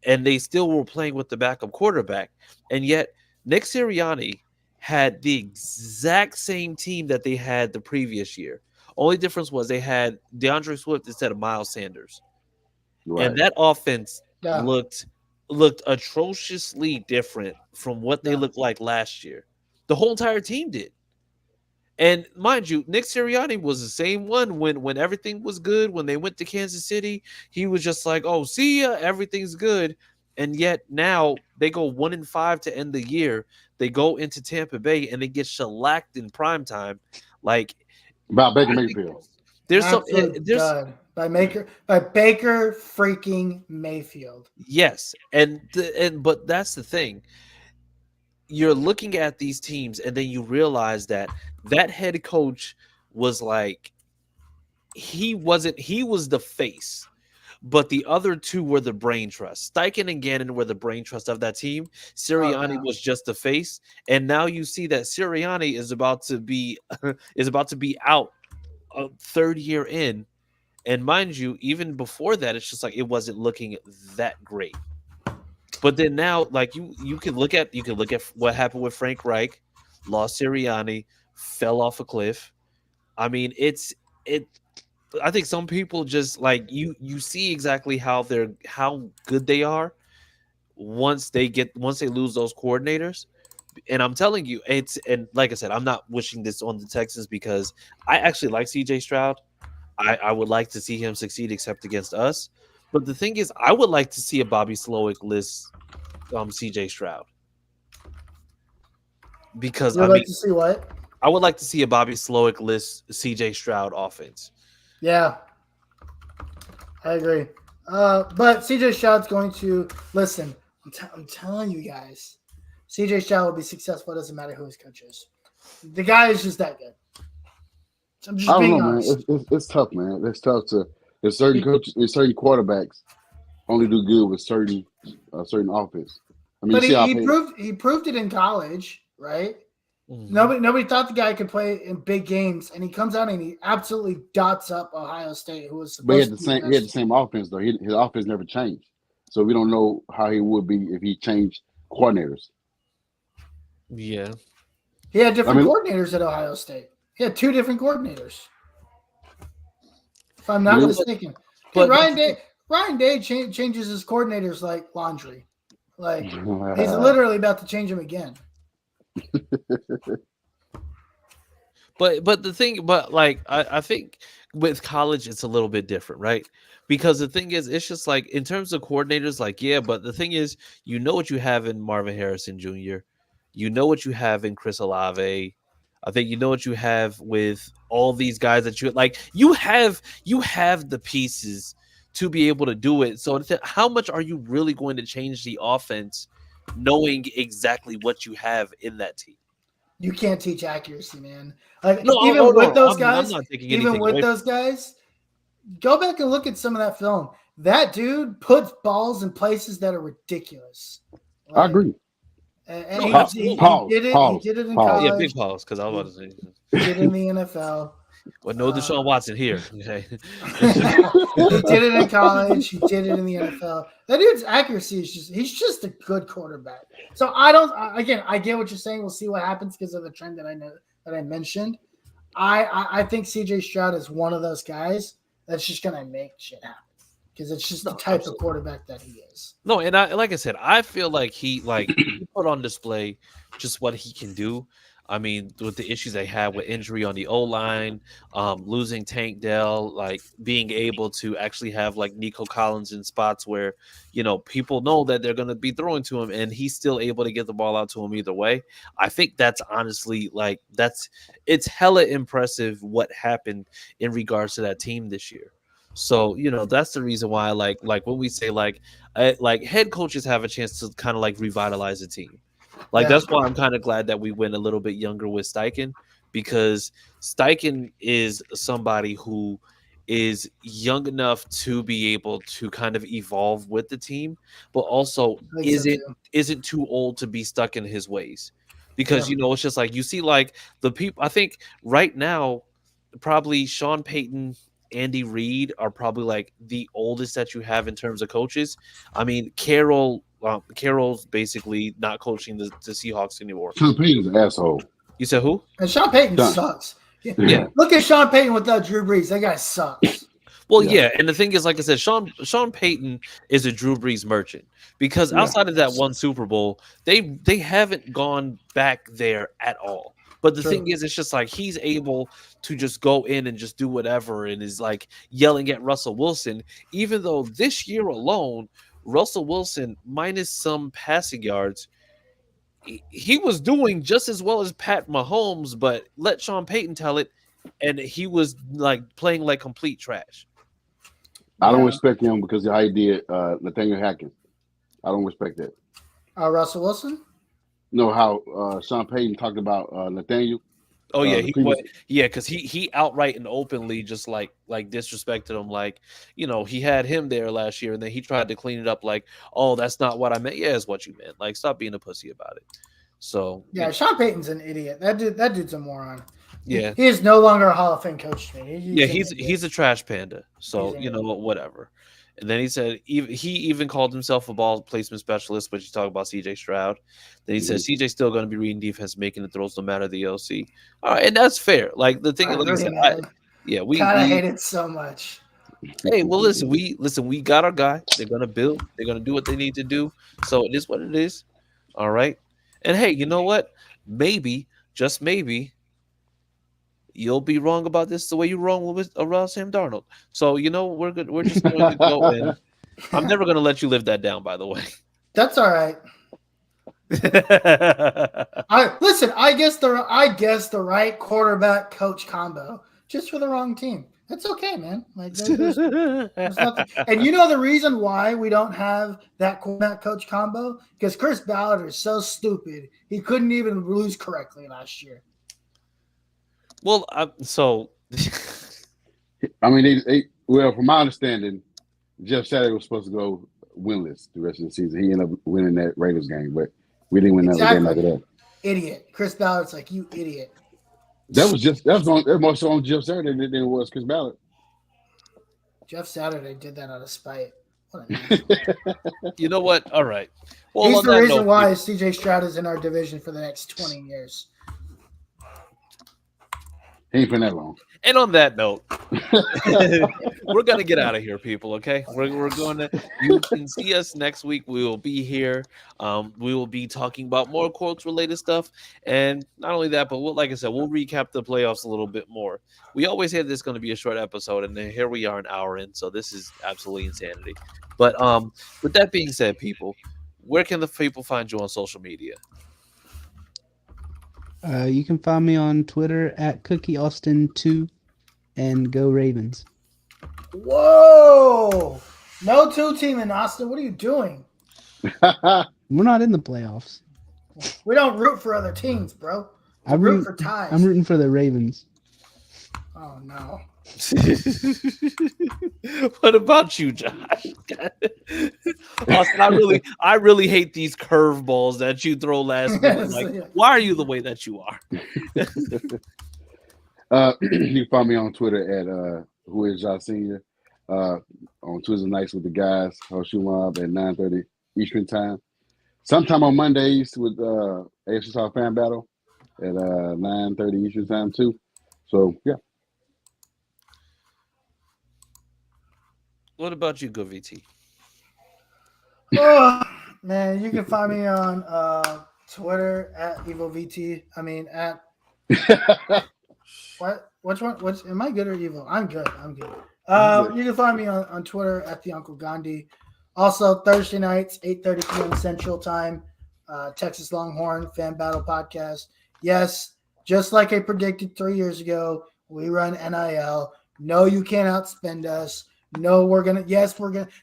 and they still were playing with the backup quarterback. And yet, Nick Sirianni had the exact same team that they had the previous year. Only difference was they had DeAndre Swift instead of Miles Sanders. Right. And that offense looked looked atrociously different from what they looked like last year. The whole entire team did. And mind you, Nick Sirianni was the same one when everything was good. When they went to Kansas City, he was just like, "Oh, see ya, everything's good." And yet now they go 1-5 to end the year. They go into Tampa Bay and they get shellacked in prime time. Like About Baker Mayfield. There's some Absolute there's dud by Baker freaking Mayfield. yes, but that's the thing. You're looking at these teams and then you realize that head coach was like he was the face, but the other two were the brain trust. Steichen and Gannon were the brain trust of that team. Sirianni was just the face, and now you see that Sirianni is about to be out a third year in, and mind you, even before that, it's just like it wasn't looking that great. But then now, like you can look at what happened with Frank Reich, lost Sirianni, fell off a cliff. I mean, I think some people just like you see exactly how good they are once they lose those coordinators. And I'm telling you, and like I said, I'm not wishing this on the Texans because I actually like CJ Stroud. I would like to see him succeed, except against us. But the thing is, I would like to see a Bobby Slowick list CJ Stroud. Because I like to see what? I would like to see a Bobby Slowick list CJ Stroud offense. Yeah. I agree. But CJ Stroud's going to listen, I'm telling you guys, CJ Stroud will be successful. It doesn't matter who his coach is. The guy is just that good. I'm just being honest. Man. It's tough, man. It's tough to. There's certain coaches, there's certain quarterbacks only do good with certain offense. I mean, but he proved it in college, right? Mm-hmm. Nobody thought the guy could play in big games, and he comes out and he absolutely dots up Ohio State, who was supposed he had the same offense though. His offense never changed, so we don't know how he would be if he changed coordinators. Yeah, he had different coordinators at Ohio State. He had 2 different coordinators. If I'm not mistaken. But Ryan Day changes his coordinators like laundry. Like he's literally about to change them again. But the thing, I think with college it's a little bit different, right? Because the thing is, it's just like in terms of coordinators, like yeah, but the thing is, you know what you have in Marvin Harrison Jr., you know what you have in Chris Olave. I think you know what you have with all these guys that you like. You have the pieces to be able to do it. So how much are you really going to change the offense knowing exactly what you have in that team? You can't teach accuracy, man. Like those guys, those guys, go back and look at some of that film. That dude puts balls in places that are ridiculous. Like, I agree. And he did it in college. Yeah, big pause because I was about to say he did it in the NFL. Well, no Deshaun Watson here. Okay. He did it in college. He did it in the NFL. That dude's accuracy is he's just a good quarterback. So I get what you're saying. We'll see what happens because of the trend that I mentioned. I think CJ Stroud is one of those guys that's just gonna make shit happen. Because it's just the type of quarterback that he is. No, and like I said, I feel like he put on display just what he can do. I mean, with the issues they had with injury on the O-line, losing Tank Dell, like being able to actually have like Nico Collins in spots where, you know, people know that they're going to be throwing to him and he's still able to get the ball out to him either way. I think that's honestly it's hella impressive what happened in regards to that team this year. So, you know, that's the reason why like when we say like head coaches have a chance to kind of like revitalize the team. That's why I'm kind of glad that we went a little bit younger with Steichen, because Steichen is somebody who is young enough to be able to kind of evolve with the team, but also isn't too old to be stuck in his ways. Because, you know, it's just like you see like the people, I think right now, probably Sean Payton, Andy Reid are probably like the oldest that you have in terms of coaches. I mean, Carroll's basically not coaching the Seahawks anymore. Sean Payton's an asshole. You said who? And Sean Payton sucks. Yeah. Look at Sean Payton without Drew Brees. That guy sucks. Well, yeah, and the thing is, like I said, Sean Payton is a Drew Brees merchant because outside of that one Super Bowl, they haven't gone back there at all. But the thing is, it's just like he's able to just go in and just do whatever, and is like yelling at Russell Wilson. Even though this year alone, Russell Wilson minus some passing yards, he was doing just as well as Pat Mahomes. But let Sean Payton tell it, and he was like playing like complete trash. I don't respect him because of how he did Nathaniel Hackett. I don't respect that. Russell Wilson? No, how Sean Payton talked about Nathaniel. Oh yeah, because he outright and openly just like disrespected him. Like, he had him there last year, and then he tried to clean it up. Like, oh, that's not what I meant. Yeah, it's what you meant. Like, stop being a pussy about it. So yeah, Sean Payton's an idiot. That dude's a moron. Yeah, he is no longer a Hall of Fame coach to me. He's a trash panda. So whatever. And then he said he even called himself a ball placement specialist, but you talk about CJ Stroud. Then he said CJ's still going to be reading defense, making the throws no matter the OC. All right, and that's fair. Like the thing, like I said, we kind of hate it so much. Hey, well, listen, we got our guy. They're gonna build. They're gonna do what they need to do. So it is what it is. All right. And hey, you know what? Maybe, just maybe, you'll be wrong about this the way you're wrong with Sam Darnold. So we're good. We're just going to go in. I'm never going to let you live that down. By the way, that's all right. I guess the right quarterback coach combo just for the wrong team. That's okay, man. Like there's nothing. And the reason why we don't have that quarterback coach combo? Because Chris Ballard is so stupid. He couldn't even lose correctly last year. Well, I mean, from my understanding, Jeff Saturday was supposed to go winless the rest of the season. He ended up winning that Raiders game, but we didn't win another game after that. Idiot. Chris Ballard's like, you idiot. That was more so on Jeff Saturday than it was Chris Ballard. Jeff Saturday did that out of spite. What you know what? All right. Well, he's the reason why CJ Stroud is in our division for the next 20 years. He ain't been that long. And on that note, we're gonna get out of here, people. Okay, we're going to. You can see us next week. We will be here. We will be talking about more Colts related stuff, and not only that, but like I said, we'll recap the playoffs a little bit more. We always said this is going to be a short episode, and then here we are, an hour in. So this is absolutely insanity. But with that being said, people, where can the people find you on social media? You can find me on Twitter at CookieAustin2 and Go Ravens. Whoa! No 2-team in Austin. What are you doing? We're not in the playoffs. We don't root for other teams, bro. We root for ties. I'm rooting for the Ravens. Oh, no. What about you, Josh? Austin, I really hate these curveballs that you throw last minute. Like, why are you the way that you are? You can find me on Twitter at Who Is Josh Senior. On Tuesday nights with the guys, HorseShoe Mob at 9:30 Eastern Time. Sometime on Mondays with AFC South Fan Battle at 9:30 Eastern Time too. So yeah. What about you, Go VT? Oh, man, you can find me on Twitter at EvilVT. I mean at what? Which one? Am I good or evil? I'm good. You can find me on Twitter at the Uncle Gandhi. Also Thursday nights, 8:30 p.m. Central Time, Texas Longhorn Fan Battle Podcast. Yes, just like I predicted 3 years ago, we run NIL. No, you can't outspend us. No, we're gonna.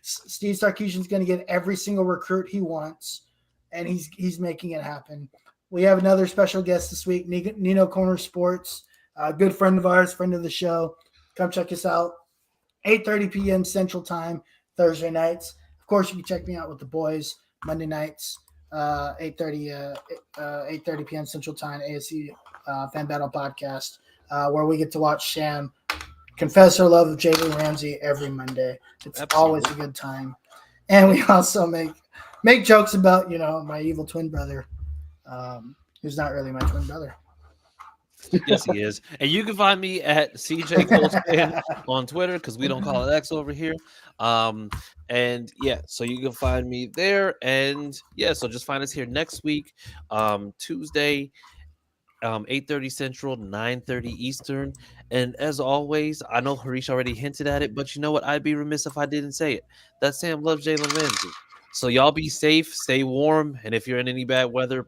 Steve Sarkisian's gonna get every single recruit he wants, and he's making it happen. We have another special guest this week, Nino Corner Sports, a good friend of ours, friend of the show. Come check us out. 8:30 p.m. Central Time, Thursday nights. Of course, you can check me out with the boys Monday nights, 8:30 p.m. Central Time, ASC Fan Battle Podcast, where we get to watch Sham confess our love of Jalen Ramsey every Monday. It's always a good time. And we also make jokes about, my evil twin brother, who's not really my twin brother. Yes, he is. And you can find me at CJ Colspan on Twitter because we don't call it X over here. And yeah, so you can find me there. And yeah, so just find us here next week, Tuesday, 8:30 Central, 9:30 Eastern. And as always, I know Harish already hinted at it, but you know what? I'd be remiss if I didn't say it. That Sam loves Jalen Ramsey. So y'all be safe, stay warm, and if you're in any bad weather,